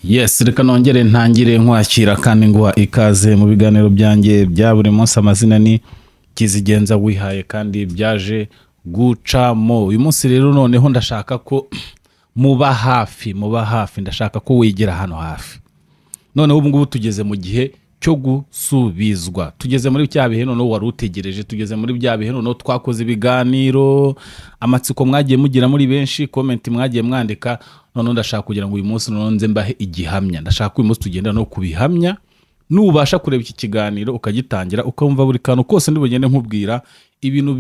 Yes, reka nongere ntangire nkwakira kandi nguha ikaze mu biganiro byanjye bya buri munsi. Amazina ni Kizigenza wihaye kandi byaje gucamo. Uyu munsi rero noneho ndashaka ko muba hafi ndashaka ko wegera hano hafi. Noneho ubu ngubu tugeze mu gihe cyo gusubizwa, tugeze muri bya bihe noneho wari utegereje, tugeze muri bya bihe noneho twakoze ibiganiro, amatsiko mwagiye mugira muri benshi, comment mwagiye mwandika. Noneho ndashaka kugira ngo uyu munsi noneho nze mbahe igihamya. Ndashaka uyu munsi tugenda no kubihamya, nubasha kureba iki kiganiro ukagitangira ukumva buri kantu kose ndibugende nkubwira, ibintu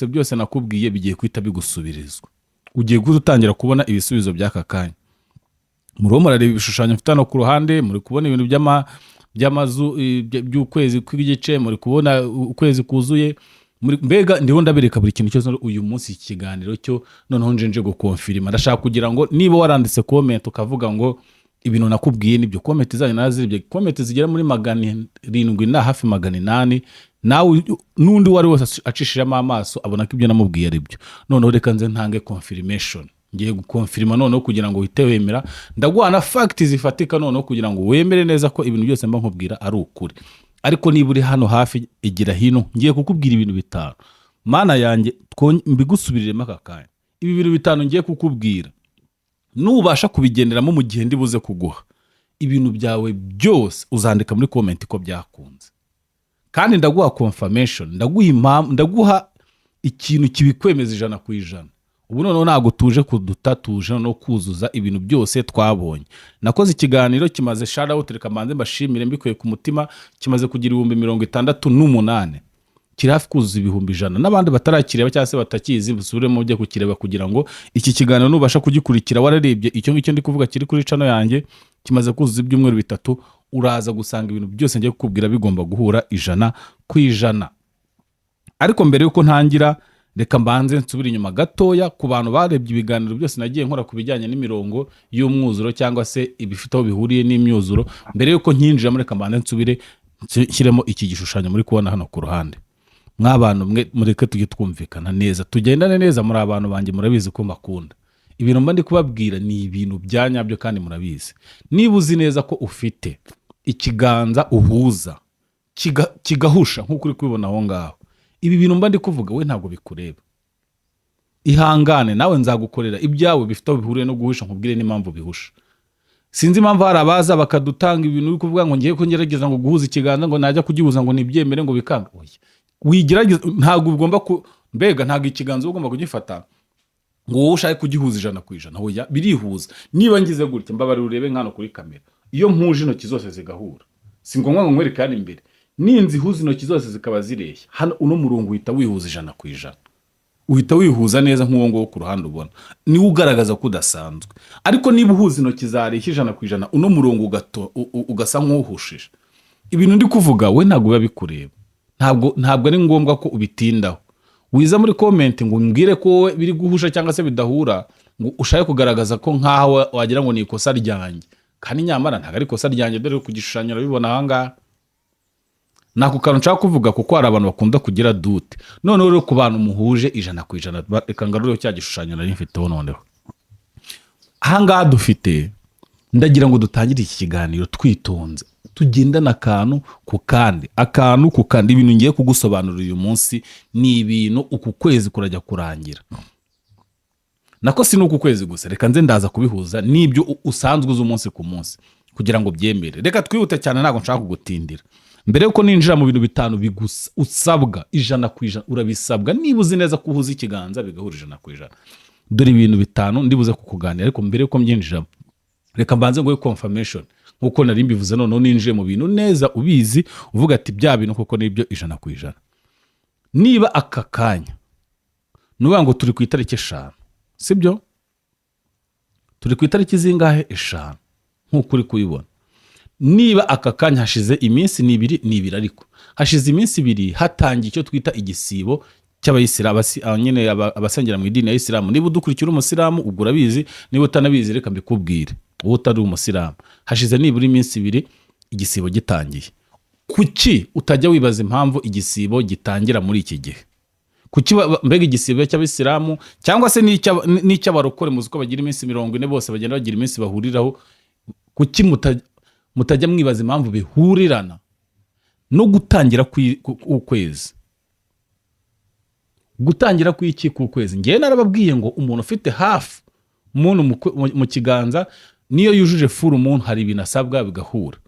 byose nakubwiye bigiye kwita bigusubirizwa. Ugiye gutangira kubona ibisubizo by'aka kanya. Muriho murareba ibishushanyo mfite hano ku ruhande, muri kubona ibintu by'amazu by'ukwezi kw'igice, muri kubona ukwezi kuzuye, mbega ndiho ndabereka buri kintu cyose. Uyu munsi ikiganiro cyo noneho nje gukonfirima. Ndashaka kugira ngo niba waranditse comment ukavuga ngo ibintu nakubwiye nibyo, comment zanyu naziribye, comment zigera muri 700 na hafi 800, nawe nundi wari wose acishijemo amaso abona ko ibyo namubwiye ari byo. Noneho reka nze ntange confirmation, ngiye gukonfirima noneho kugira ngo uhite wemera. Ndaguha na fact zifatika noneho kugira ngo wemere neza ko ibintu byose mba nkubwira ari ukuri. Ariko niba uri hano hafi igira hino, ngiye kukubwira ibintu bitanu. Mana yanjye mbigusubiriremo aka kanya. Ibi bintu bitanu ngiye kukubwira, nubasha kubigenderamo mu gihe ndibuze kuguha, ibintu byawe byose uzandika muri comment ko byakunze. Kandi ndaguha confirmation, ndaguha ikintu kibikwemeza 100%. Ubu noneho ntago tuje kudutatuje no kuzuza ibintu byose twabonye. Nakoze ikiganiro kimaze shout out, reka manze mbashimire mbikuye ku mutima, kimaze kugira 68,000, kiri hafi kuzuza 100,000. N'abandi batarakireba cyangwa se batakizi busubiremo ujye kukireba kugira ngo iki kiganiro nubasha kugikurikira wararebye icyo ngicyo ndi kuvuga kiri kuri channel yanjye, kimaze kuzuza ibyumweru 3, uraza gusanga ibintu byose ngiye kukubwira bigomba guhura 100%. Ariko mbere yuko ntangira, reka mbanze nsubira inyuma gatoya ku bantu barebye ibiganiro byose nagiye nkora ku bijyanye n'imirongo y'umwuzuro cyangwa se ibifite aho bihuriye n'imyuzuro. Mbere yuko nkinjira muri, reka mbanze nsubire nshyiremo iki gishushanyo muri kubona hano ku ruhande. Mw'abantu mwe mureke tujye twumvikana neza, tugendane neza, muri abantu banjye murabizi ko mbakunda. Ibintu mba ndi kubabwira ni ibintu byanyabyo kandi murabizi. Niba uzi neza ko ufite ikiganza uhuza kigahusha nk'uko uri kubibona aho ngaho, ibi bintu mba ndi kuvuga we ntabwo bikureba. Ihangane, nawe nzagukorera ibyawe bifite aho bihuriye no guhusha, nkubwire n'impamvu bihusha. Sinzi impamvu hari abaza bakadutanga ibintu uri kuvuga ngo ngiye ko ngerageza ngo guhuza ikiganza ngo najya kugihuza ngo nibyemere ngo bikanga. Wigerageza, ntabwo ugomba mbega ntabwo ikiganza ugomba kugifata ngo wowe ushake kugihuza 100%. Hoya, birihuza. Niba ngize gutya mbabari urebe nkano kuri kamera, iyo mpuje intoki zose zigahura, si ngombwa ngo nkwereke hano imbere, ninzi huza intoki zose zikaba zireshya, hano uno murongo uhita wihuza 100%. Uhita wihuza neza nk'uwo ngo ku ruhande ubona, ni ugaragaza ko udasanzwe. Ariko niba uhuza intoki zareshya 100%, uno murongo ugasa nk'uhushije, ibintu ndi kuvuga we ntabwo biba bikureba. Ntabwo ari ngombwa ko ubitindaho. Wiza muri comment ngo umbwire ko wowe biri guhusha cyangwa se bidahura, ngo ushake kugaragaza ko nkaho wagira ngo ni ikosa ryanjye, kandi nyamara ntabwo ari ikosa ryanjye. Dore ku gishushanyo urabibona aha ngaha. Nako kantu nshaka kuvuga kuko hari abantu bakunda kugira dute. Noneho rero ku bantu muhuje 100%, reka ngarure cya gishushanyo nari mfiteho. Noneho aha ngaha dufite, ndagira ngo dutangire iki kiganiro twitonze, tugendana akantu ku kandi. Ibintu ngiye kugusobanurira uyu munsi ni ibintu uku kwezi kurajya kurangira. Nako si n'uku kwezi gusa, reka nze ndaza kubihuza n'ibyo usanzwe uzi umunsi ku munsi kugira ngo byemere. Reka twihute cyane, ntabwo nshaka kugutindira. Mbere yuko ninjira mu bintu bitanu usabwa 100%, urabisabwa niba uzi neza ko uhuza ikiganza bigahura 100%. Dore ibintu bitanu ndibuze kukuganira. Ariko mbere yuko mbyinjiramo, reka mbanze ngo confirmation nkuko nari mbivuze. Noneho ninjiye mu bintu neza ubizi, uvuga ati bya bintu koko nibyo 100%. Niba aka kanya nuvuga ngo turi ku itariki 5, sibyo? Turi ku itariki zingahe? 5 nkuko uri kubibona. Niba aka kanya hashize iminsi n'ibiri, ariko hashize iminsi 2 hatangiye icyo twita igisibo cy'abayisilamu, nyine abasengera mu idini ya Isilamu. Niba udukurikira umusilamu ubwo urabizi, niba utanabizi reka mbikubwire wowe utari umusilamu. Hashize nibura iminsi 2 igisibo gitangiye. Kuki utajya wibaza impamvu igisibo gitangira muri iki gihe? Kuki mbega igisibo cy'abisilamu cyangwa se n'icy'abarokore muzi ko bagira iminsi 40 bose bagenda bagira iminsi bahuriraho, kuki mutajya mwibaza impamvu bihurirana no gutangira k'ukwezi? Gutangira kw'iki k'ukwezi? Ngewe narababwiye ngo umuntu ufite hafi umuntu mu kiganza niyo yujuje full moon hari ibintu asabwa bigahura.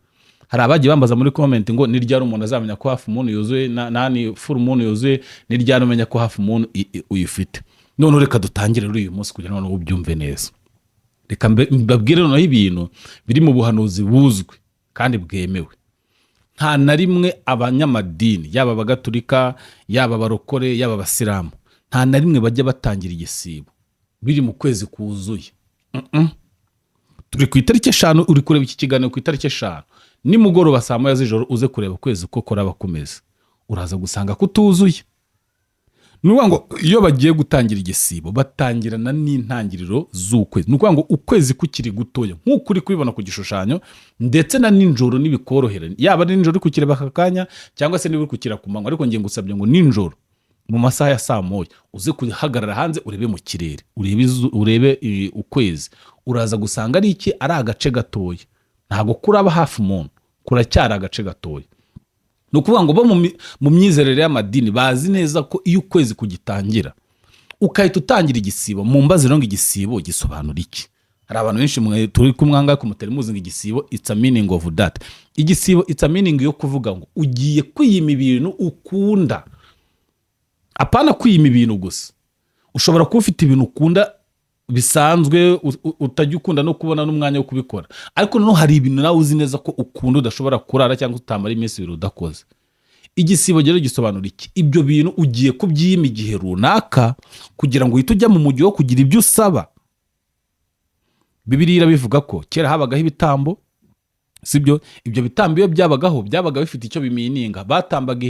Hari abagiye bambaza muri comment ngo ni ryari umuntu azamenya ko hafi moon yuzuye nani full moon yuzuye, ni ryari umenya ko hafi moon uyifite. None reka dutangire ruri uyu munsi kugira ngo ubyumve neza. Reka mbabwire noneho ibintu biri mu buhanuzi buzwi kandi bwemewe. Nta na rimwe abanyamadini yaba abagatulika yaba abarokore yaba abasilamu nta na rimwe bajya batangira igisibo biri mu kwezi kuzuye. Turi ku itariki 5, uri kureba iki kiganiro ku itariki 5 nimugoroba saa 9 z'ijoro uze kureba ukwezi ko koraba kumeze, uraza gusanga kutuzuye. Nukuvuga ngo iyo bagiye gutangira igisibo batangirana n'intangiriro z'ukwezi. Nukuvuga ngo ukwezi kukiri gutoya nk'uko uri kubibona ku gishushanyo, ndetse na ninjoro nibikorohera, yaba ninjoro uri kukireba akakanya cyangwa se niba uri kukira ku manywa. Ariko ngiye ngusabye ngo ninjoro mu masaha ya saa 9 uze kuhagarara hanze urebe mu kirere, urebe ukwezi, uraza gusanga ari iki, ari agace gatoya. Ntago kuraba hafi umuntu, kuracyari agace gatoya. Nukuvuga ngo bo mu myizerere y'amadini bazi neza ko iyo ukwezi kugitangira ukahita utangira igisibo. Mu mbaze ngo igisibo gisobanura iki? Hari abantu benshi turi kumwanga ku muteri muzi ngo igisibo it's a meaning of that. Igisibo it's a meaning yo kuvuga ngo ugiye kwiyima ibintu ukunda. Apana kwiyima ibintu gusa. Ushobora kuba ufite ibintu ukunda bisanzwe utajya ukunda no kubona n'umwanya wo kubikora, ariko noneho hari ibintu nawe uzi neza ko ukunda udashobora kurara cyangwa utamara iminsi ibiri udakoze. Igisibo rero gisobanura iki? Ibyo bintu ugiye kubyima igihe runaka kugira ngo uhite ujya mu mujyi wo kugira ibyo usaba. Bibiliya irabivuga ko kera habagaho ibitambo, sibyo? Ibyo bitambo iyo byabaga bifite icyo bimininga. Batambaga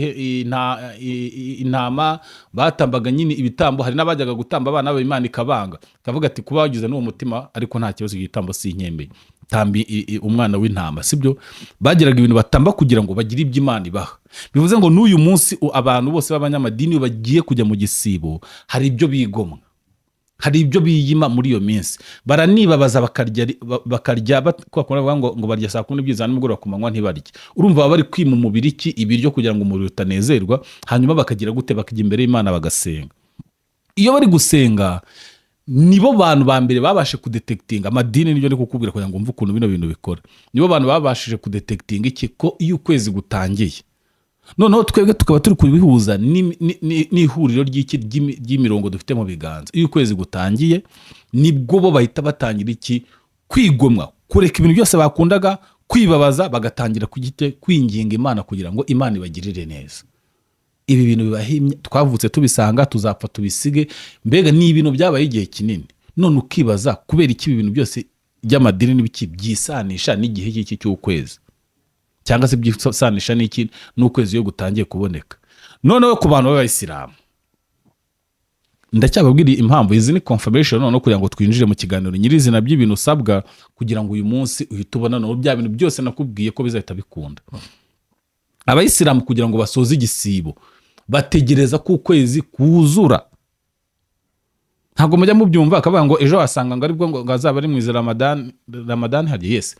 intama, batambaga nyine ibitambo. Hari n'abajyaga gutamba abana b'Imana ikabanga, kavuga ati kuba wagize n'uwo mutima ariko nta kibazo, igitambo si inkembe, tambi umwana w'intama, sibyo? Bagiraga ibintu batamba kugira ngo bagire ibyo Imana ibaha. Bivuze ngo n'uyu munsi abantu bose b'abanyamadini bagiye kujya mu gisibo hari ibyo bigomwa, hari ibyo biyima muri iyo minsi. Baranibabaza bakarya bavuga ngo barya saa 10 byiza nimugoroba ku manywa ntibarye. Urumva baba bari kwima umubiri iki ibiryo kugira ngo umubiri utanezerwa, hanyuma bakagira gute, bakajya imbere y'Imana bagasenga. Iyo bari gusenga nibo bantu ba mbere babashe kudetektinga amadini, nibyo ndi kukubwira kugira ngo umve ukuntu bino bintu bikora. Nibo bantu babashije kudetektinga iki ko iyo ukwezi gutangiye. Noneho twebwe tukaba turi kubihuza n'ihuriro ry'imirongo dufite mu biganza. Iyo ukwezi gutangiye nibwo bo bahita batangira iki, kwigomwa, kureka ibintu byose bakundaga, kwibabaza, bagatangira kwinginga Imana kugira ngo Imana ibagirire neza. Ibi bintu bibahimye, twavutse tubisanga, tuzapfa tubisige. Mbega ni ibintu byabaye igihe kinini. None ukibaza kubera iki ibintu byose by'amadini n'ibiki byisanisha n'igihe cy'iki cy'ukwezi, cyangwa se byisanisha n'iki n'ukwezi yo gutangiye kuboneka. Noneho ku bantu b'Abayisilamu ndacyababwira impamvu. Izi ni confirmation noneho kugira ngo twinjire mu kiganiro nyirizina by'ibintu usabwa kugira ngo uyu munsi uhite ubona no bya bintu byose nakubwiye ko bizahita bikunda. Abayisilamu kugira ngo basoze igisibo bategereza ko ukwezi kuzura. Ntabwo mujya mubyumva akavuga ngo ejo asanga ngo aribwo ngo azaba ari mu Ramadan hari yes,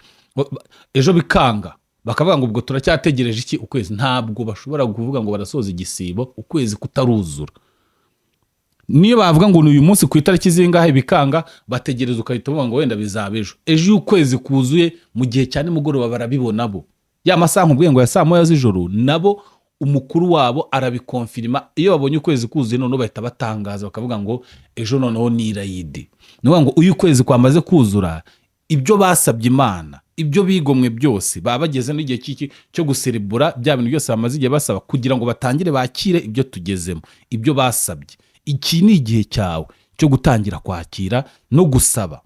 ejo bikanga bakavuga ngo ubwo turacyategereje iki ukwezi. Ntabwo bashobora kuvuga ngo barasoza igisibo ukwezi kutaruzura. Niyo bavuga ngo uyu munsi ku itariki zingahe bikanga, bategereza ukahita uvuga ngo wenda bizaba ejo. Ejo ukwezi kuzuye mu gihe cyane mugoroba barabibona bo. Ya masaha nkubwiye ngo ya saa 9 z'ijoro nabo umukuru wabo arabikonfirma. Iyo babonye ukwezi kuzuye noneho bahita batangaza bakavuga ngo ejo noneho ni Irayidi. Nuvuga ngo uyu kwezi kwamaze kuzura, ibyo basabye Imana, ibyo bigomwe byose baba bageze n'igihe cy'iki cyo guserebura bya bintu byose bamaze igihe basaba kugira ngo batangire bakire ibyo tugezemo, ibyo basabye. Iki ni igihe cyawe cyo gutangira kwakira no gusaba.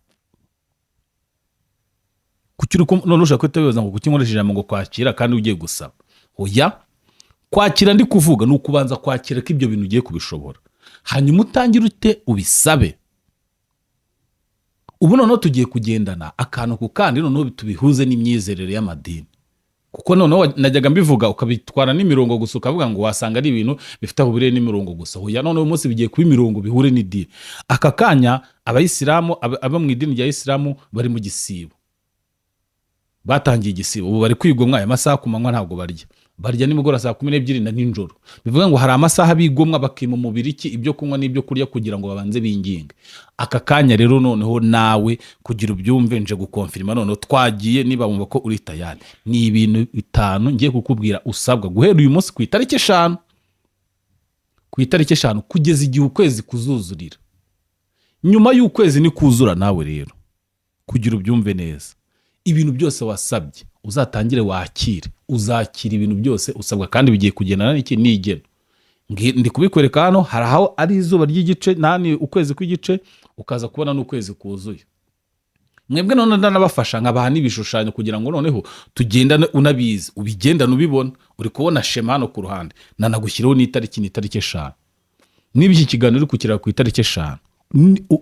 Kucyuri none ushaka kwitabiza ngo kukinkoresheje ijambo ngo kwakira kandi ugiye gusaba. Oya, kwakira ndi kuvuga ni ukubanza kwakira ko ibyo bintu ugiye kubishobora, hanyuma utangire ute ubisabe. Ubu noneho tugiye kugendana akantu ku kandi, noneho tubihuze n'imyizerere y'amadini. Kuko noneho najyaga mbivuga ukabitwara n'imirongo gusa ukavuga ngo wasanga ari ibintu bifite ubure n'imirongo gusa. Oya, noneho umunsi bigiye kuba imirongo bihure n'idini. Aka kanya Abayisilamu aba mu idini rya Isilamu bari mu gisibo. batangiye igisibo, ubu bari kwigomwa. Aya masaha ku manywa ntabwo barya nimugoroba saa 12 na nijoro. Bivuga ngo hari amasaha bigomwa bakima umubiri iki ibyo kunywa n'ibyo kurya kugira ngo babanze binginge. Aka kanya rero noneho nawe kugira ubyumve nje gukonfirma noneho twagiye, niba wumva ko uri tayari, ni ibintu 5 ngiye kukubwira usabwa guhera uyu munsi ku itariki 5, kugeza igihe ukwezi kuzuzurira. Nyuma y'ukwezi ni kuzura nawe rero kugira ubyumve neza, ibintu byose wasabye uzatangire wakire, uzakira ibintu byose usabwa, kandi bigiye kugendana n'iki n'igeno. Ndi kubikwereka hano, hari aho ari izuba ry'igice, nani ukwezi kw'igice, ukaza kubona n'ukwezi kuzuye. Mwebwe none ndanabafasha nkabaha n'ibishushanyo kugira ngo noneho tugendane unabizi, ubigendane ubibona. Uri kubona shema hano ku ruhande, nanagushyiraho n'itariki 5. Niba iki kiganiro uri kukira ku itariki 5,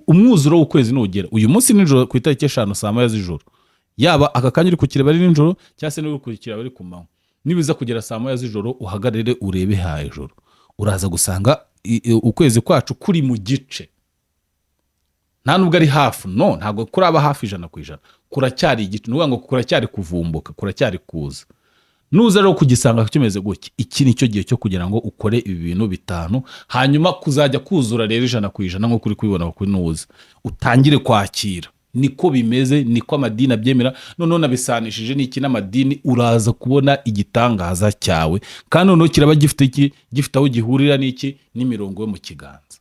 umwuzuro w'ukwezi nugera uyu munsi nijoro ku itariki 5 saa 9 z'ijoro, yaba aka kanya uri kukireba ari nijoro cyangwa se uri kukireba ari ku manywa, nibiza kugera saa 9 z'ijoro uhagarere urebe hejuru, uraza gusanga ukwezi kwacu kuri mu gice. Nta nubwo ari hafi, no, ntabwo kuraba hafi 100%, kuracyari igice. Nuvuga ngo kuracyari kuvumbuka, kuracyari kuza. Nuza rero kugisanga kimeze gutya, iki nicyo gihe cyo kugira ngo ukore ibi bintu 5, hanyuma kuzajya kuzura rero 100% nko kuri kubibona kuri nuza, utangire kwakira. Niko bimeze, niko amadini abyemera. Noneho nabisanishije n'iki n'amadini, uraza kubona igitangaza cyawe, kandi noneho kiraba gifite aho gihurira n'iki n'imirongo yo mu kiganza.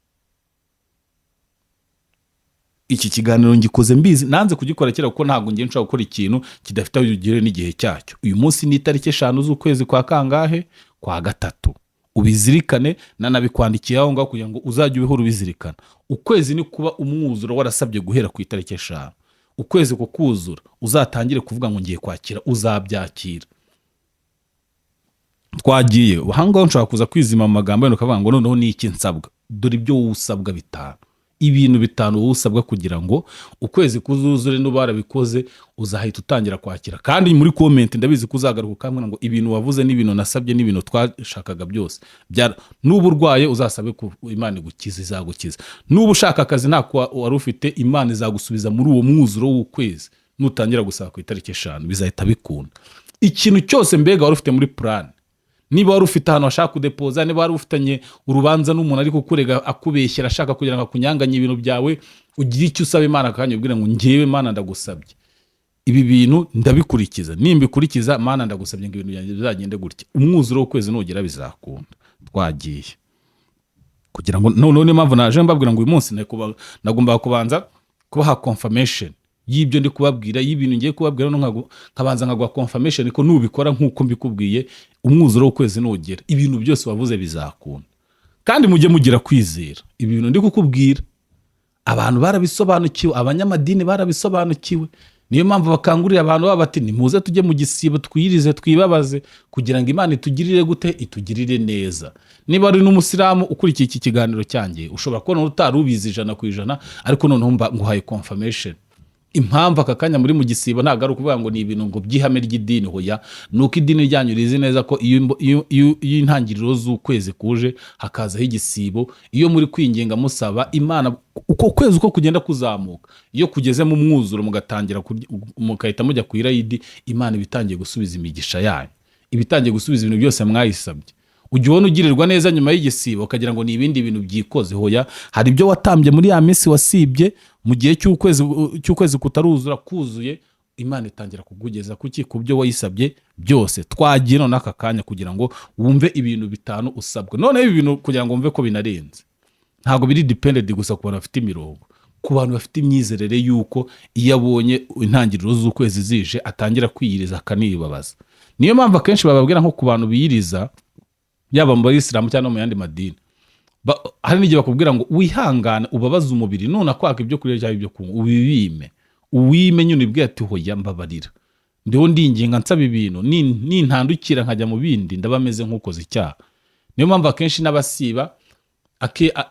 Iki kiganiro ngikoze mbizi, nanze kugikora kera kuko ntabwo ngiye nshaka gukora ikintu kidafite aho gihurira n'igihe cyacyo. Uyu munsi ni itariki 5 z'ukwezi kwa kangahe? Kwa 3. Ubizirikane, nanabikwandikiye aho ngaho kugira ngo uzajye ubihora ubizirikana. Ukwezi ni kuba umwuzuro warasabye guhera ku itariki 5. Ukwezi kukuzura uzatangire kuvuga ngo ngiye kwakira, uzabyakira. Twagiye ahangaho nshaka kuza kwizima mu magambo y'ino kavuga ngo noneho ni iki nsabwa. Dore ibyo wowe usabwa 5, ibintu 5 wowe usabwa kugira ngo ukwezi kuzuzure. Nubarabikoze uzahita utangira kwakira, kandi muri comment ndabizi kuzagaruka kamwe ngo ibintu wavuze n'ibintu nasabye n'ibintu twashakaga byose nubu urwaye uzasabe ku Imana igukiza, izagukiza. Nubu ushaka akazi ntako wari ufite, Imana izagusubiza muri uwo mwuzuro w'ukwezi. Nutangira gusaba ku itariki 5 bizahita bikunda. Ikintu cyose mbega wari ufite muri plan, niba wari ufite ahantu ashaka kudepoza, niba wari ufitanye urubanza n'umuntu ari kukurega akubeshyera ashaka kugira ngo akunyanganye ibintu byawe, ugira icyo usaba Imana akanya ubwira ngo ngiyewe Imana ndagusabye ibi bintu ndabikurikiza, nimbikurikiza Imana ndagusabye ngo ibintu byanjye bizagende gutya. Umwuzuro w'ukwezi nugera bizakunda. Twagiye kugira ngo none mpamvu naje mbabwira ngo uyu munsi nagomba kubanza kubaha confirmation y'ibyo ndi kubabwira, y'ibintu ngiye kubabwira, no nkabanza nkagwa confirmation ko nubikora nkuko mbikubwiye, umwuzuro w'ukwezi nugera ibintu byose wavuze bizakunda. Kandi mujye mugira kwizera ibintu ndi kukubwira. Abantu barabisobanukiwe, abanyamadini barabisobanukiwe, niyo mpamvu bakangurira abantu bati nimuze tujye mu gisibo twiyirize twibabaze kugira ngo Imana itugirire gute, itugirire neza. Niba ari n'umusilamu ukurikiye iki kiganiro cyanjye, ushobora kubona utarubizi 100%, ariko noneho nguhaye confirmation. Impamvu aka kanya muri mu gisibo ntago ari ukuvuga ngo ni ibintu ngo byihame ry'idini, hoya nuko idini ryanyu rizi neza ko iyo intangiriro z'ukwezi kuje hakazaho igisibo, iyo muri kwinginga musaba Imana uko kwezi uko kugenda kuzamuka, iyo kugeze mu mwuzuro mugatangira mukahita mujya ku irayidi, Imana ibitangiye gusubiza imigisha yanyu, ibitangiye gusubiza ibintu byose mwayisabye. Ujye ubona ugirirwa neza nyuma y'igisibo ukagira ngo ni ibindi bintu byikoze, hoya hari ibyo watambye muri ya minsi wasibye mu gihe cy'ukwezi kutaruzura kuzuye, Imana itangira kugugeza kuki ku byo wayisabye byose. Twagiye none aka kanya kugira ngo wumve ibintu 5 usabwa. None ibi bintu kugira ngo wumve ko binarenze, ntago biri dependent gusa ku bantu bafite imirongo, ku bantu bafite imyizerere yuko iyo abonye intangiriro z'ukwezi zije atangira kwiyiriza akanibabaza. Niyo mpamvu akenshi bababwira nko ku bantu biyiriza, yaba mu Bayisilamu cyangwa mu yandi madini, hari n'igihe bakubwira ngo wihangane ubabaze umubiri, none akwaka ibyo kurya cyangwa ibyo kunywa uwime nyine ubwira ati hoya mbabarira, ndiho ndinginga nsaba ibintu, nintandukira nkajya mu bindi ndabameze nk'ukoze icyaha. Niyo mpamvu akenshi n'abasiba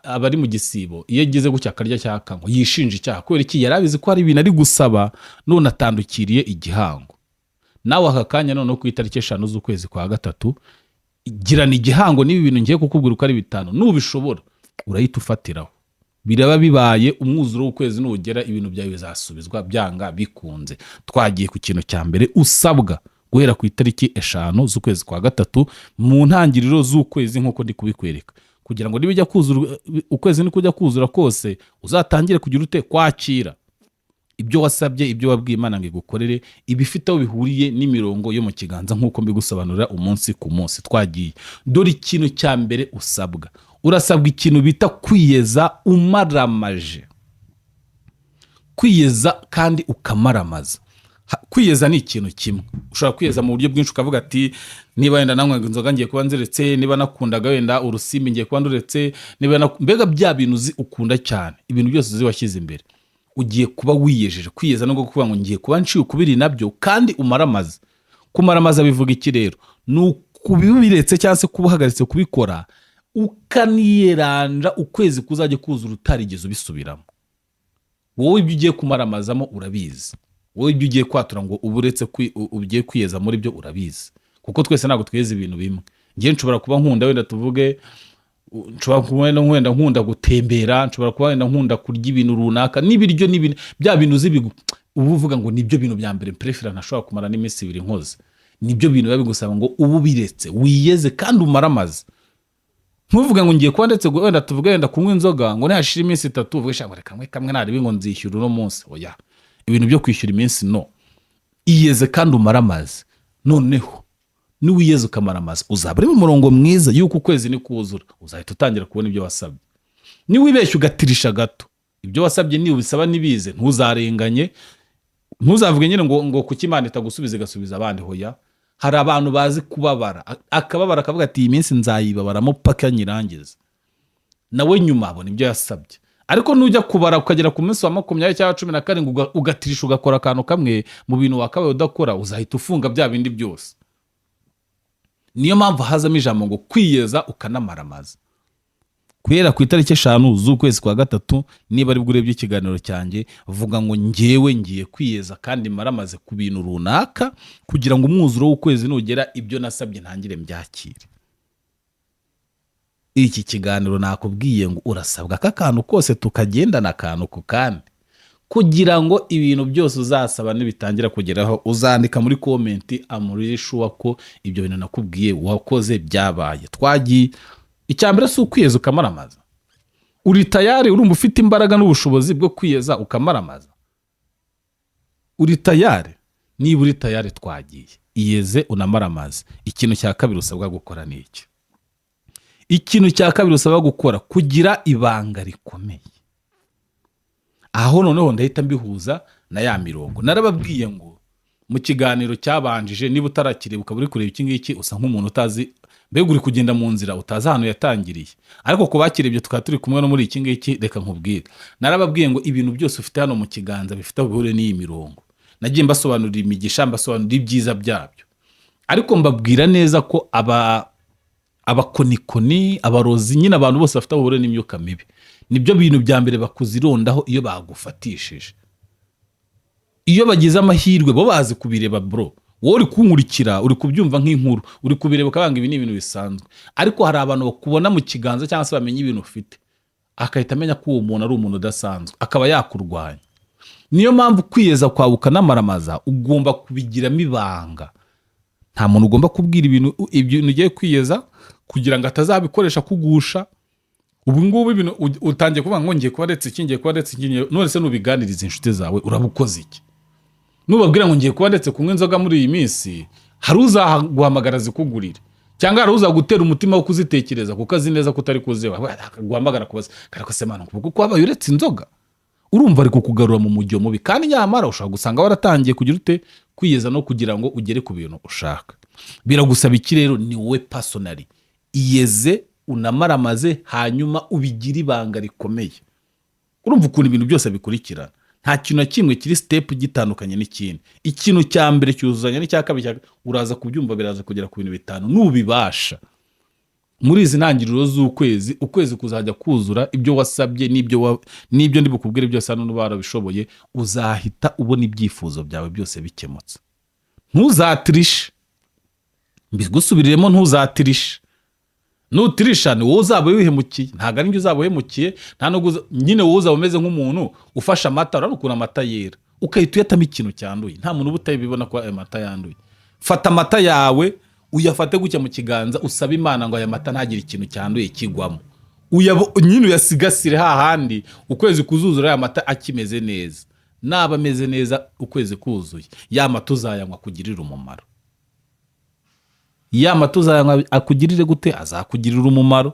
abari mu gisibo iyo ageze gutya akarya cyaka ngo yishinja icyaha, kubera iki yarabizi ko hari ibintu ari gusaba none atandukiriye igihango. Nawe aka kanya none ku itariki 5 z'ukwezi kwa 3 girana igihango n'ibi bintu ngiye kukubwira uko ari 5, nubishobora urahita ufatiraho biraba bibaye umwuzuro w'ukwezi nugera ibintu byawe bizasubizwa byanga bikunze. Twagiye ku kintu cya mbere usabwa guhera ku itariki 5 z'ukwezi kwa gatatu mu ntangiriro z'ukwezi nk'uko ndi kubikwereka, kugira ngo nibijya kuzura ukwezi nikujya kuzura kose uzatangire kugira ute kwakira ibyo wasabye, ibyo wabwiye Imana ngo igukorere, ibifite aho bihuriye n'imirongo yo mu kiganza nk'uko mbigusobanurira umunsi ku munsi. Twagiye dore ikintu cya mbere usabwa, urasabwa ikintu bita kwiyeza umaramaje. Kwiyeza kandi ukamaramaza. Kwiyeza ni ikintu kimwe, ushobora kwiyeza mu buryo bwinshi ukavuga ati niba wenda nanywaga inzoga ngiye kuba nziretse, niba nakundaga wenda urusimbi ngiye kuba nduretse, mbega bya bintu uzi ukunda cyane, ibintu byose uzi washyize imbere ugiye kuba wiyejeje. Kwiyeza no kuvuga ngo ngiye kuba nciye ukubiri nabyo kandi umaramaza. Kumaramaza bivuga iki rero? Ni ukubiretse cyangwa se kuba uhagaritse kubikora ukaniyeranja ukwezi kuzajya kuzura utarigeze ubisubiramo. Wowe ibyo ugiye kumaramazamo urabizi, wowe ibyo ugiye kwatura ngo uburetse ugiye kwiyeza muri byo urabizi, kuko twese ntabwo twiyeza ibintu bimwe. Ngiye nshobora kuba nkunda wenda tuvuge, nshobora kuba nkunda gutembera, nshobora kuba nkunda kurya ibintu runaka n'ibiryo n'ibintu bya bintu uzi ubu uvuga ngo nibyo bintu bya mbere prefera ntashobora kumara n'iminsi 2 nkoze. Nibyo bintu biba bigusaba ngo ubu biretse wiyeze kandi umaramaze. Ntuvuga ngo ngiye kuba ndetse wenda tuvuge wenda kunywa inzoga ngo ntashire iminsi 3 uvuge shaka reka kamwe nari ngo nzishyura uno munsi. Oya, ibintu byo kwishyura iminsi no. Iyeze kandi umaramaze. Noneho niwiyeze ukamaramaza uzaba uri mu murongo mwiza yuko ukwezi ni kuzura, uzahita utangira kubona ibyo wasabye. Niwibeshye ugatirisha gato ibyo wasabye, ni ubisaba nibize ntuzarenganye, ntuzavuge nyine ngo kuki Imana itagusubiza igasubiza abandi. Hoya, hari abantu bazi kubabara, akababara akavuga ati iyi minsi nzayibabaramo paka nyirangiza, nawe nyuma abona ibyo yasabye. Ariko nujya kubara ukagera ku munsi wa 20 cyangwa 17 ugatirisha ugakora akantu kamwe mu bintu wakabaye udakora, uzahita ufunga bya bindi byose. Niyo mpamvu hazamo ijambo ngo kwiyeza ukanamaramaza. Guhera ku itariki 5 z'ukwezi kwa gatatu niba ari bwo urebye ikiganiro cyanjye, vuga ngo ngewe ngiye kwiyeza kandi maramaze ku bintu runaka kugira ngo umwuzuro w'ukwezi nugera ibyo nasabye ntangire mbyakire. Iki kiganiro nakubwiye ngo urasabwa akantu kose tukagendana akantu ku kandi, kugira ngo ibintu byose uzasaba nibitangira kugeraho uzandika muri komenti amurishuwa ko ibyo bintu nakubwiye wakoze byabaye. Twagiye icyambere si ukwiyeza ukamaramaza. Uri tayari, urumva ufite imbaraga n'ubushobozi bwo kwiyeza ukamaramaza? Uri tayari? Niba uri tayari twagiye iyeze unamaramaza. Ikintu cya kabiri usabwa gukora ni iki? Ikintu cya kabiri usabwa gukora kugira ibanga rikomeye. Aho noneho ndahita mbihuza na ya mirongo narababwiye ngo mu kiganiro cyabanjije, niba utarakiribuka buri kureba iki ngiki usa nk'umuntu utazi, mbega uri kugenda mu nzira utazi ahantu yatangiriye. Ariko kubakirebye tukaba turi kumwe no muri iki ngiki, reka nkubwire. Narababwiye ngo ibintu byose ufite hano mu kiganza bifite aho bihure n'iyi mirongo. Nagiye mbasobanurira imigisha, mbasobanurira ibyiza byabyo, ariko mbabwira neza ko abakonikoni, abarozi, nyine abantu bose bafite aho bihure n'imyuka mibi. Nibyo bintu bya mbere bakuzirondaho iyo bagufatishije. Iyo bagize amahirwe bo bazi kubireba bro. Wowe uri kunkurikira, uri kubyumva nk'inkuru, uri kubireba ukabanga ibi ni ibintu bisanzwe. Ariko hari abantu bakubona mu kiganza cyangwa se bamenye ibintu ufite, akahita amenya ko uwo muntu ari umuntu udasanzwe, akaba yakurwanya. Niyo mpamvu kwiyeza kwawe ukanamaramaza ugomba kubigiramo ibanga. Nta muntu ugomba kubwira ibintu ugiye kwiyeza kugira ngo atazabikoresha kugusha. Ubu ngubu ibintu utangiye kuvuga ngo ngiye kuba ndetse iki, ngiye kuba ndetse iki, none se nubiganiriza inshuti zawe urabukoze iki? Nubabwira ngo ngiye kuba ndetse kunywa inzoga muri iyi minsi, hari uzaguhamagara zikugurire, cyangwa hari uzagutera umutima wo kuzitekereza kuko azi neza ko utari kuzewa, guhamagara kubaza karako semana kuko wabaye uretse inzoga. Urumva ari kukugarura mu mujyo mubi, kandi nyamara ushaka gusanga waratangiye kugira ute kwiyeza no kugira ngo ugere ku bintu ushaka. Biragusaba iki rero? Ni wowe personally iyeze unamaramaze, hanyuma ubigira ibanga rikomeye. Urumva ukuntu ibintu byose bikurikirana, nta kintu na kimwe kiri step gitandukanye n'ikindi. Ikintu cya mbere cyuzuzanya n'icya kabiri uraza kubyumva, biraza kugera ku bintu bitanu nubibasha. Muri izi ntangiriro z'ukwezi, ukwezi kuzajya kuzura ibyo wasabye n'ibyo ndi bukubwire byose hano barabishoboye, uzahita ubona ibyifuzo byawe byose bikemutse. Ntuzatirishe, mbigusubiriremo, ntuzatirishe. nutirisha ni wowe uzaba wihemukiye, ntabwo ari njye uzaba uhemukiye, nta nubwo nyine wowe uzaba umeze nk'umuntu ufashe amata, urabona ukuntu amata yera ukahita uyatamo ikintu cyanduye. Nta muntu uba utabibona ko aya mata yanduye. Fata amata yawe uyafate gutya mu kiganza, usaba Imana ngo aya mata ntagire ikintu cyanduye kigwamo, nyine uyasigasire hahandi ukwezi kuzuzura aya mata akimeze neza. Naba ameze neza ukwezi kuzuye, ya mata uzayanywa kugirira umumaro. Ya mata uzayanywa akugirire gute? Azakugirira umumaro.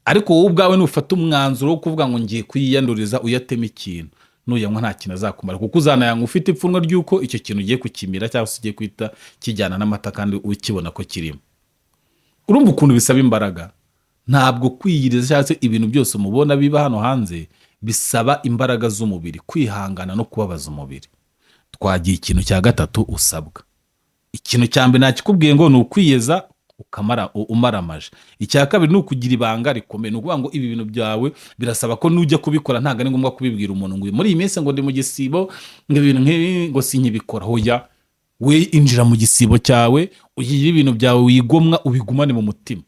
Ariko wowe ubwawe nufata umwanzuro wo kuvuga ngo ngiye kuyiyanduriza uyatema ikintu, nuyanywa nta kintu azakumara, kuko uzanayanywa ufite ipfunwe ry'uko icyo kintu ugiye kukimira cyangwa se ugiye kwita kijyana n'amata kandi ukibona ko kirimo. Urumva ukuntu bisaba imbaraga? Ntabwo kwiyiriza cyangwa se ibintu byose mubona biba hano hanze bisaba imbaraga z'umubiri, kwihangana no kubabaza umubiri. Twagiye ikintu cya gatatu usabwa. Ikintu cya mbere nakikubwiye ngo ni ukwiyeza umaramaje. Icya kabiri ni ukugira ibanga rikomeye. Ni ukuvuga ngo ibi bintu byawe birasaba ko nujya kubikora ntabwo ari ngombwa kubibwira umuntu ngo muri iyi minsi ngo ndi mu gisibo ngo ibintu nk'ibi ngo sinkibikora. Hoya, we injira mu gisibo cyawe, ugire ibintu byawe wigomwa ubigumane mu mutima,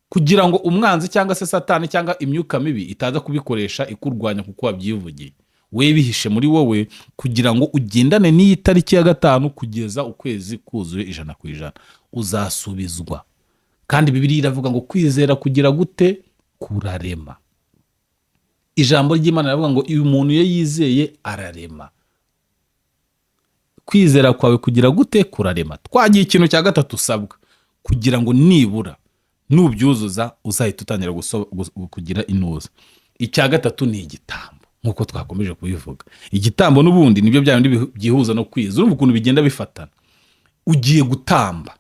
kugira ngo umwanzi cyangwa se satani cyangwa imyuka mibi itaza kubikoresha ikurwanya kuko wabyivugiye. We bihishe muri wowe kugira ngo ugendane n'iyi tariki ya 5 kugeza ukwezi kuzuye 100%, uzasubizwa. Kandi Bibiliya iravuga ngo kwizera kugira gute? Kurarema. Ijambo ry'Imana riravuga ngo uyu muntu iyo yizeye ararema. Kwizera kwawe kugira gute? Kurarema. Twagiye ikintu cya gatatu usabwa, kugira ngo nibura nubyuzuza uzahita utangira kugira inuza. Icya gatatu ni igitambo, nkuko twakomeje kubivuga. Igitambo n'ubundi nibyo bya bindi byihuza no kwiza. Urumva ukuntu bigenda bifatana. Ugiye gutamba,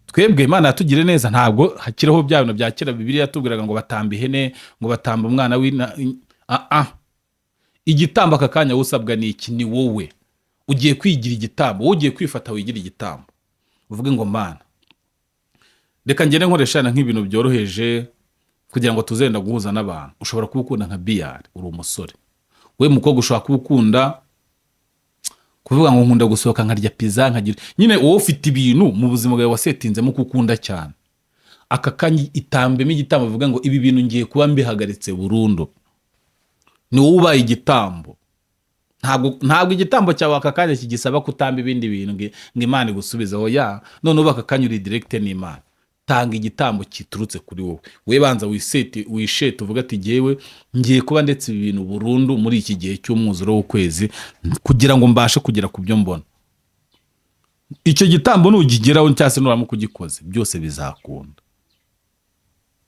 twebwe Imana yatugire neza, ntabwo hakiraho bya bintu bya kera Bibiliya yatubwiraga ngo batamba ihene, ngo batamba umwana w'ina. Igitambo aka kanya usabwa ni iki? Ni wowe ugiye kwigira igitambo, wowe ugiye kwifata wigira igitambo. Uvuge ngo Mana, reka ngende nkoreshana nk'ibintu byoroheje kugira ngo tuzenda guhuza n'abantu. Ushobora kubukunda nka biyari, uri umusore. We mukobwa ushobora kubukunda kuvuga ngo nkunda gusohoka nkarya pizza nkagira. Nyine wowe ufite ibintu mu buzima bwawe wasetinzemo kukunda cyane. Aka kanyi itambemo igitambo, uvuga ngo ibi bintu ngiye kuba mbihagaritse burundu. Ni wowe ubaye igitambo. Ntabwo igitambo cyawe aka kanya kigisaba kutamba ibindi bintu ngo Imana igusubizeho. Ya none uba aka kanya uri direct n'Imana. Tanga igitambo kiturutse kuri wowe. We banza wishete uvuga ati jewe ngiye kuba ndetse ibi bintu burundu muri iki gihe cy'umwuzuro w'ukwezi kugira ngo mbashe kugera ku byo mbona. Icyo gitambo nugigeraho cyase nuramu kugikoze byose bizakunda.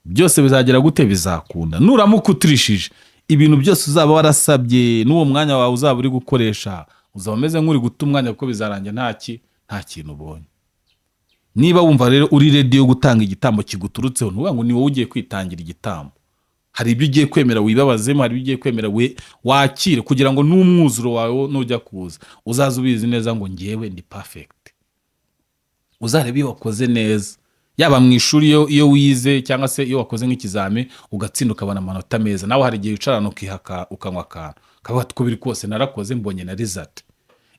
Byose bizagera gute? Bizakunda. Nuramu kutrishije ibintu byose uzaba warasabye n'uwo mwanya wawe uzaba uri gukoresha, uzaba umeze nk'uri guta umwanya kuko bizarangira nta kintu ubonye. Niba wumva rero uri ready yo gutanga igitambo kiguturutseho, nuvuga ngo ni wowe ugiye kwitangira igitambo. Hari ibyo ugiye kwemera wibabazemo, hari ibyo ugiye kwemera wakire, kugira ngo n'umwuzuro wawe nujya kuza uzaza ubizi neza ngo ngewe ndi perfect. Uzarebe iyo wakoze neza, yaba mu ishuri iyo wize cyangwa se iyo wakoze nk'ikizame ugatsinda ukabona amanota meza, nawe hari igihe wicarana ukihaka ukanywa akantu kavuga ati ko biri kose narakoze mbonye na result.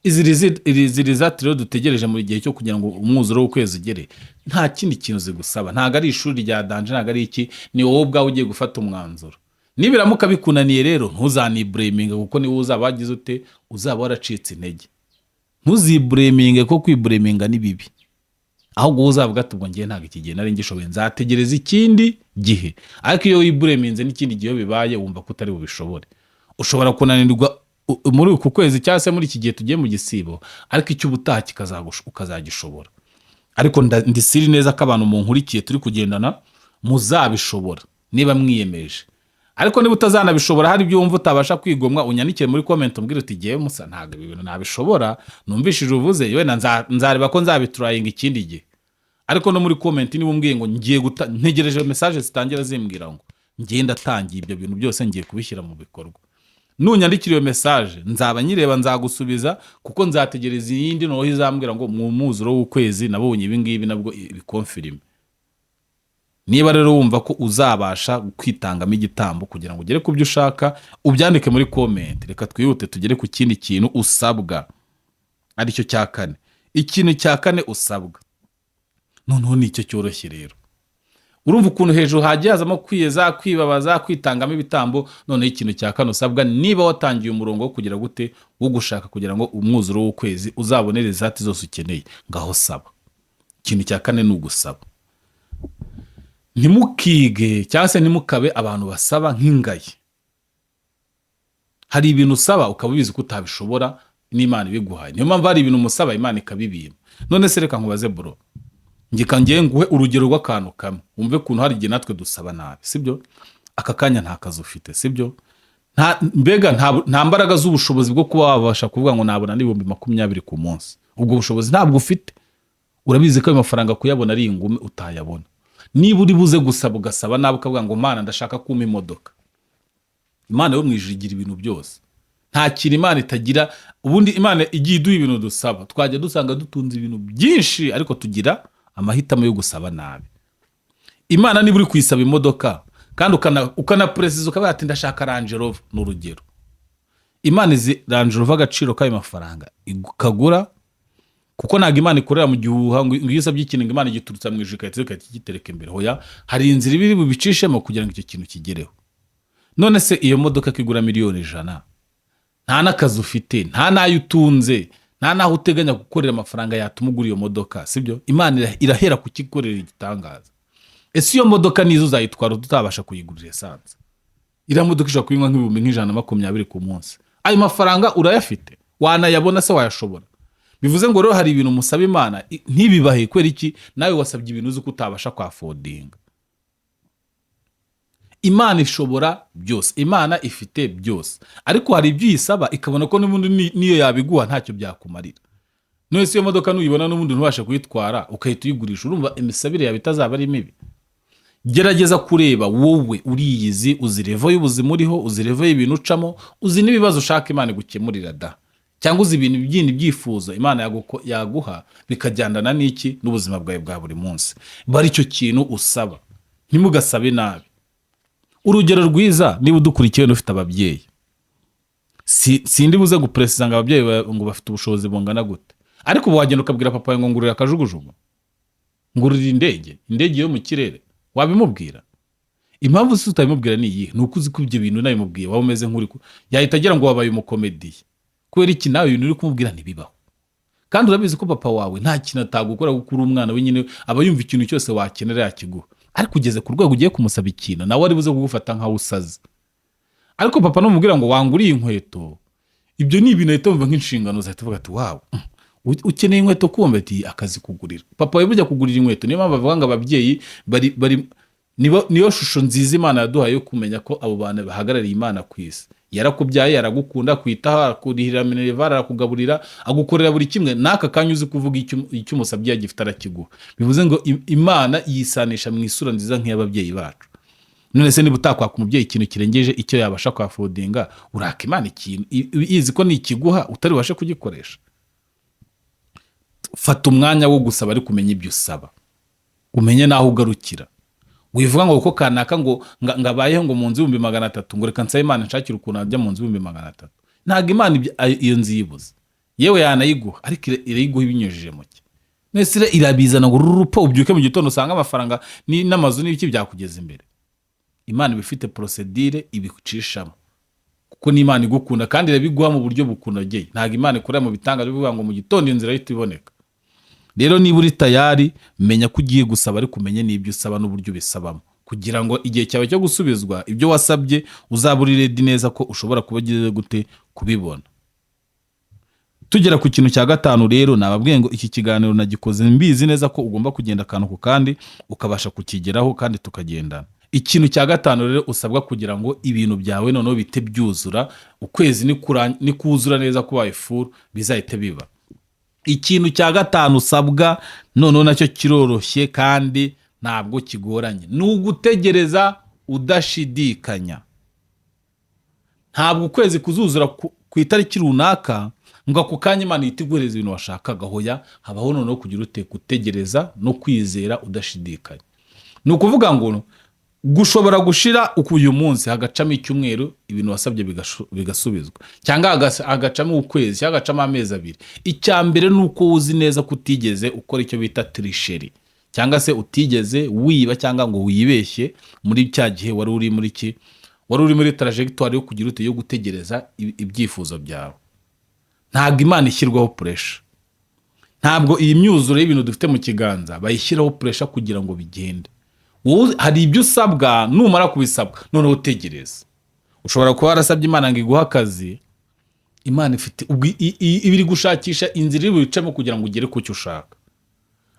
Izi result rero dutegereje mu gihe cyo kugira ngo umwuzuro w'ukwezi ugere, nta kindi kintu zigusaba. Ntago ari ishuri rya danje, ntago ari iki, ni wowe ubwawe ugiye gufata umwanzuro. Nibiramuka bikunaniye rero ntuzanibreminge, kuko niwe uzaba wagize ute, uzaba waracitse intege. Ntuzibreminge, ko kwibreminga ni bibi. Ahubwo uzavuga ati ubwo ngiye ntago iki gihe nari ngishoboye, nzategereza ikindi gihe. Ariko iyo wibreminze n'ikindi gihe bibaye wumva ko utari bubishobore. Ushobora kunanirwa muri uku kwezi cyangwa se muri iki gihe tugiye mu gisibo, ariko icyo ubutaha ukazagishobora. Ariko ndisiri neza ko abantu munkurikiye turi kugendana muzabishobora niba mwiyemeje. Ariko niba utazanabishobora, hari ibyo wumva utabasha kwigomwa, unyandikire muri comment umbwire uti giye musa ntago ibintu nabishobora, numvishije uvuze yewe nzareba ko nzabitrayinga ikindi gihe. Ariko no muri comment niba umbwiye ngo ngiye ntegereje message zitangira zimbwira ngo ngiye ndatangiye ibyo bintu byose ngiye kubishyira mu bikorwa, nunyandikira iyo message nzaba nyireba nzagusubiza, kuko nzategereza iyindi noho izambwira ngo mu muzuro w'ukwezi nabonye ibi ngibi nabwo bikonfirime. Niba rero wumva ko uzabasha kwitangamo igitambo kugira ngo ugere ku byo ushaka, ubyandike muri comment. Reka twihute tugere ku kindi kintu usabwa, ari cyo cya kane. Ikintu cya kane usabwa noneho ni icyo cyoroshye rero. urumva ukuntu hejuru hagiye hazamo kwiyeza, kwibabaza, kwitangamo ibitambo. Noneho ikintu cya kane usabwa, niba watangiye umurongo wo kugira gute, wo gushaka kugira ngo umwuzuro w'ukwezi uzabonere izati zose ukeneye, ngaho saba. Ikintu cya kane ni ugusaba. Ntimukige cyangwa se ntimukabe abantu basaba nk'ingayi. Hari ibintu usaba ukaba ubizi ko utabishobora, n'Imana ibiguhaye. Niyo mpamvu hari ibintu umusaba Imana ikabibima. None se reka nkubaze bro, ngiye nguhe urugero rw'akantu kamwe, wumve ukuntu hari igihe natwe dusaba nabi, sibyo? Aka kanya nta kazi ufite, sibyo? Mbega nta mbaraga z'ubushobozi bwo kuba wabasha kuvuga ngo nabona n'ibihumbi 20 ku munsi. Ubwo bushobozi ntabwo ufite. Urabizi ko ayo mafaranga kuyabona ari ingume utayabona. Niba uri buze gusaba ugasaba nabi ukavuga ngo Mana ndashaka kumpa imodoka, Imana yo mwijuru igira ibintu byose. Nta kintu Imana itagira. Ubundi Imana igiye iduha ibintu dusaba, twajya dusanga dutunze ibintu byinshi, ariko tugira amahitamo yo gusaba nabi. Imana niba uri kuyisaba imodoka kandi ukanapresiza ukavuga ati ndashaka Range Rover n'urugero, Imana izi Range Rover agaciro k'ayo mafaranga ikagura, kuko ntabwo Imana ikorera mu gihuha ngo iyo usabye ikintu Imana igiturutsa mu ijuru ikagitereka imbere. Hoya, hari inzira ibiri bubicishemo kugira ngo icyo kintu kigereho. None se iyo modoka kigura $1,000,000, nta n'akazi ufite, nta n'ayo utunze, nta n'aho uteganya gukorera amafaranga yatuma ugura iyo modoka, sibyo? Imana irahera kukikorera igitangaza. Ese iyo modoka nizo uzayitwara tutabasha kuyigurira esanse? Iriya modoka ishobora kuyinywa nk'ibihumbi 120 ku munsi. Ayo mafaranga urayafite? Wanayabona se wayashobora? Bivuze ngo rero hari ibintu musaba Imana ntibibahe. Kwera iki? Nawe wasabye ibintu uzi ko utabasha kwafodinga. Imana ishobora byose, Imana ifite byose, ariko hari ibyo uyisaba ikabona ko n'ubundi niyo yabiguha ntacyo byakumarira. None se iyo modoka nuyibona n'ubundi ntubashe kuyitwara ukahita uyigurisha, urumva imisabire yawe itazaba ari mibi? Gerageza kureba wowe uriyizi, uzi revo y'ubuzima uriho, uzi revo y'ibintu ucamo, uzi n'ibibazo ushaka Imana igukemurira da, cyangwa uzi ibintu byindi byifuzo Imana yaguha bikajyandana n'iki n'ubuzima bwawe bwa buri munsi. Bari icyo kintu usaba, ntimugasabe nabi. Urugero rwiza, niba udukurikiye ufite ababyeyi, sindi buze gupresiza ngo ababyeyi ngo bafite ubushobozi bungana gute, ariko wagenda ukabwira papa ngo ngurira akajugujugu, ngurira indege yo mu kirere, wabimubwira? Impamvu se utabimubwira ni iyihe? Nuko uzi ko ibyo bintu nabimubwiye waba umeze nk'uri yahita agira ngo wabaye umukomediye. Kubera iki nawe ibintu uri kumubwira ntibibaho? Kandi urabizi ko papa wawe nta kintu atagukora gukura umwana we, nyine aba yumva ikintu cyose wakenera yakiguha. Ariko ugeze ku rwego ugiye kumusaba ikintu nawe ari buze kugufata nkaho usaze. Ariko papa numubwira ngo wanguriye inkweto, ibyo ni ibintu ahita wumva nk'inshingano, uzahita uvuga ati wow, ukeneye inkweto kumva ati akazi kugurira. Papa we burya kugurira inkweto. Niyo mpamvu bavuga ngo ababyeyi niyo shusho nziza Imana yaduhaye yo kumenya ko abo bantu bahagarariye Imana ku isi. Yarakubyaye, aragukunda, kwitaho, akurihira minerval, arakugaburira, agukorera buri kimwe. Naka kanya uzi kuvuga icyo umusabye yagifite arakiguha. Bivuze ngo Imana yisanisha mu isura nziza nk'iy'ababyeyi bacu. None se niba utakwaka umubyeyi ikintu kirengeje icyo yabasha kwafodinga, uraka Imana ikintu izi ko nikiguha utari bashe kugikoresha? Fata umwanya wo gusaba, ari kumenya ibyo usaba, umenye naho ugarukira. Wivuga ngo uko kanaka ngo ngabayeho ngo mu nzu 300, ngo reka nsabe Imana nshakira ukuntu ajya mu nzu 300. Ntago Imana iyo nzibuze, yewe yanayiguha, ariko irayiguha ibinyujije muke. Nese irabizana ngo rurupa ubyuke mu gitondo usanga amafaranga n'amazu n'ibiki byakugeza imbere. Imana ibifite procedure ibicishamo, kuko ni Imana igukunda kandi irabiguha mu buryo bukunogeye. Ntago Imana ikorera mu bitanga bivuga ngo mu gitondo inzira ihita iboneka. Rero niba uri tayari, menya ko ugiye gusaba, ariko umenye n'ibyo usaba n'uburyo bisabamo, kugira ngo igihe cyawe cyo gusubizwa ibyo wasabye uzaburi ready neza ko ushobora kuba ugiye gute kubibona. Tugera ku kintu cya gatanu rero, nababwiye ngo iki kiganiro nagikoze mbizi neza ko ugomba kugenda akantu ku kandi ukabasha kukigeraho kandi tukagendana. Ikintu cya gatanu rero usabwa kugira ngo ibintu byawe noneho bite byuzura, ukwezi nikuzura neza kubaye full bizahite biba. Ikintu cya gatanu usabwa noneho nacyo kiroroshye kandi ntabwo kigoranye, ni ugutegereza udashidikanya. Ntabwo ukwezi kuzuzura ku itariki runaka ngo ako kanya Imana yitiguhereza ibintu washakaga. Hoya, habaho noneho kugira gutegereza no kwizera udashidikanya. Ni ukuvuga ngo gushobora gushira uyu munsi hagacamo icyumweru ibintu wasabye bigasubizwa, cyangwa hagacamo ukwezi, hagacamo amezi 2. Icya mbere nuko uzi neza kutigeze ukora icyo bita tricherie, cyangwa se utigeze wiba cyangwa ngo wibeshye muri cya gihe wari uri muri trajectoire yo kugira ute yo gutegereza ibyifuzo byawe. Ntabwo Imana ishyirwaho pressure. Ntabwo iyi myuzure y'ibintu dufite mu kiganza bayishyiraho pressure kugira ngo bigende. Hari ibyo usabwa, numara kubisabwa noneho utegereza. Ushobora kuba warasabye Imana ngo iguhe akazi, Imana ifite ibiri gushakisha inzira iri bucemo kugira ngo ugere ku cyo ushaka.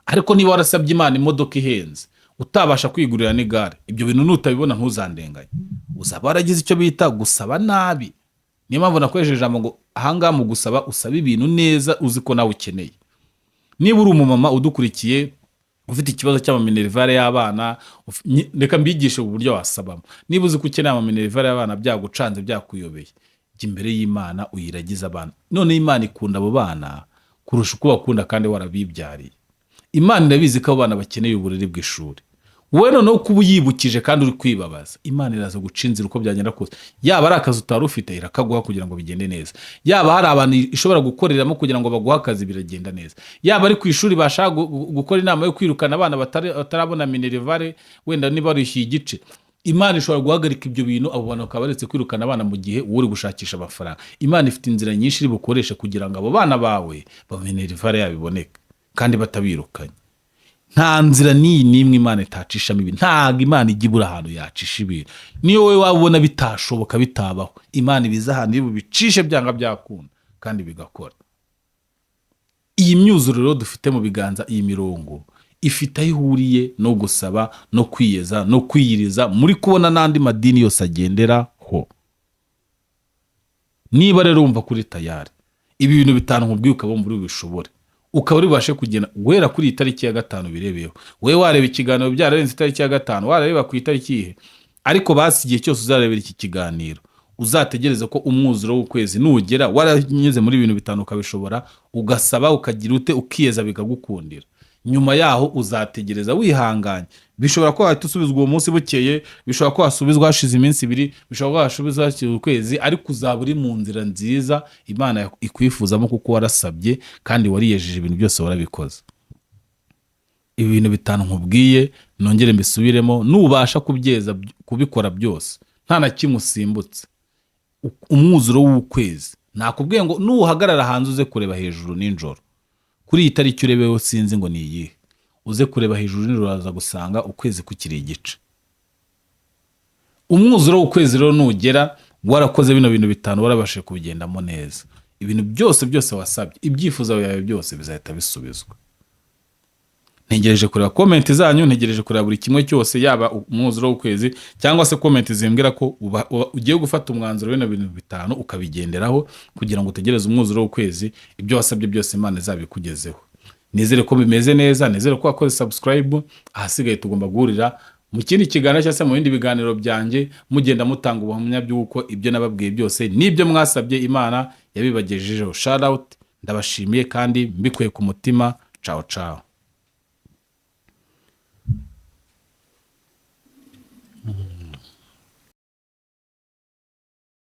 Ariko niba warasabye Imana imodoka ihenze, utabasha kwigurira n'igare, ibyo bintu nutabibona ntuzandenganye. Uzaba waragize icyo bita gusaba nabi. Niyo mpamvu nakoresheje ijambo ngo ahangaha mu gusaba usaba ibintu neza uzi ko nawe ukeneye. Niba uri umumama udukurikiye ufite ikibazo cy'amaminerivare y'abana, reka mbigishe uburyo wasabamo. Niba uzi ko ukeneye amaminerivare y'abana byagucanze byakuyobeye, jya imbere y'Imana uyiragize abana. None Imana ikunda abo bana kurusha uko bakunda kandi warabibyariye. Imana irabizi ko abo bana bakeneye uburere bw'ishuri. Wowe noneho kuba uyibukije kandi uri kwibabaza, Imana iraza guca inzira uko byagenda kose. Yaba ari akazi utari ufite irakaguha kugira ngo bigende neza. Yaba hari abantu ishobora gukoreramo kugira ngo baguhe akazi biragenda neza. Yaba ari ku ishuri bashaka gukora inama yo kwirukana abana batarabona minerivare, wenda niba barishyuye igice, Imana ishobora guhagarika ibyo bintu, abo bantu bakaba baretse kwirukana abana mu gihe uri gushakisha amafaranga. Imana ifite inzira nyinshi iri bukoresha kugira ngo abo bana bawe minerivare yabo iboneke kandi batabirukanye. Nta nzira n'imwe Imana itacishamo ibintu. Ntabwo Imana ijya ibura ahantu yacisha ibintu. Niyo wowe wabona bitashoboka bitabaho, Imana ibiza ahantu iri bubicishe byanga byakunda kandi bigakora. Iyi myuzuriro dufite mu biganza, iyi mirongo ifite aho ihuriye no gusaba no kwiyeza no kwiyiriza muri kubona n'andi madini yose agenderaho. Niba rero wumva kuri tayari ibi bintu bitanu nkubwiye ukaba muri bishobore, ukaba uri bubashe kugenda wera kuri itariki ya 5 birebeho. Wewe wareba ikiganiro byararenze itariki ya 5, wareba ku itariki ihe, ariko basigiye cyose uzarebera iki kiganiro, uzategereza ko umwuzuro w'ukwezi nugera waranyuze muri ibintu bitanu ukabishobora, ugasaba ukagira ute ukiyeza bikagukundira. Nyuma yaho uzategereza wihanganye. Bishobora ko wahita usubizwa uwo munsi bukeye, bishobora ko wasubizwa hashize iminsi 2, bishobora ko wasubizwa hashize ukwezi, ariko uzaba uri mu nzira nziza Imana ikwifuzamo kuko warasabye kandi wariyejeje ibintu byose warabikoze. Ibi bintu bitanu nkubwiye nongere mbisubiremo, nubasha kubyeza kubikora byose nta na kimwe usimbutse. Umwuzuro w'ukwezi nakubwiye ngo nuhagarara hanze uze kureba hejuru ninjoro, kuri iyi tariki urebeho sinzi ngo ni iyihe, uze kureba hejuru nijoro uraza gusanga ukwezi kukiri igice. Umwuzuro w'ukwezi rero nugera warakoze bino bintu bitanu, warabashe kubigendamo neza, ibintu byose wasabye, ibyifuzo byawe byose bizahita bisubizwa. Ntegereje kureba comment zanyu, ntegereje kureba buri kimwe cyose, yaba umwuzuro w'ukwezi cyangwa se comment zimbwira ko ugiye gufata umwanzuro w'ino bintu bitanu ukabigenderaho kugira ngo utegereze umwuzuro w'ukwezi, ibyo wasabye byose Imana izabikugezeho. Nizere ko bimeze neza, nizere ko wakoze subscribe. Ahasigaye tugomba guhurira mu kindi kiganiro cyangwa se mu bindi biganiro byanjye, mugenda mutanga ubuhamya by'uko ibyo nababwiye byose nibyo mwasabye Imana yabibagejejeho. Shout out, ndabashimiye kandi mbikuye ku mutima. Ciao ciao.